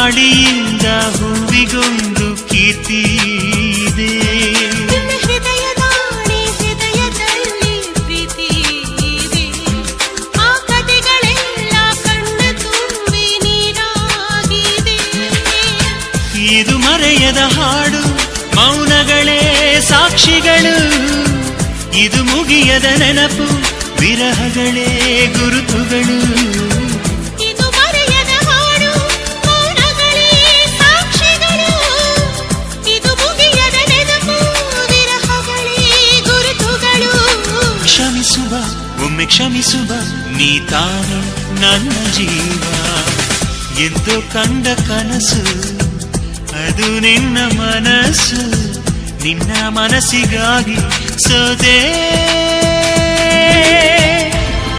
ಗಾಳಿಯಿಂದ ಹೂವಿಗೊಂದು ಕೀರ್ತಿ ಇದೆ. ಹೃದಯದಲ್ಲಿ ಪ್ರೀತಿ ಇದೆ. ಆ ಕಥೆಗಳೆಲ್ಲ ಕಣ್ಣ ತುಂಬಿ ನೀರಾಗಿದೆ. ಇದು ಮರೆಯದ ಹಾಡು, ಮೌನಗಳೇ ಸಾಕ್ಷಿಗಳು. ಇದು ಮುಗಿಯದ ನೆನಪು, ವಿರಹಗಳೇ ಗುರುತುಗಳು. ಇದು ಮರೆಯದ ಹಾಡು, ಮೌನಗಳೇ ಸಾಕ್ಷಿಗಳು. ಇದು ಮುಗಿಯದ ನೆನಪು, ವಿರಹಗಳೇ ಗುರುತುಗಳು. ಕ್ಷಮಿಸುವ, ಒಮ್ಮೆ ಕ್ಷಮಿಸುವ, ನೀ ತಾನೆ ನನ್ನ ಜೀವ. ಎಂದು ಕಂಡ ಕನಸು ಅದು ನಿನ್ನ ಮನಸ್ಸು. ನಿನ್ನ ಮನಸ್ಸಿಗಾಗಿ ಸೋದೆ.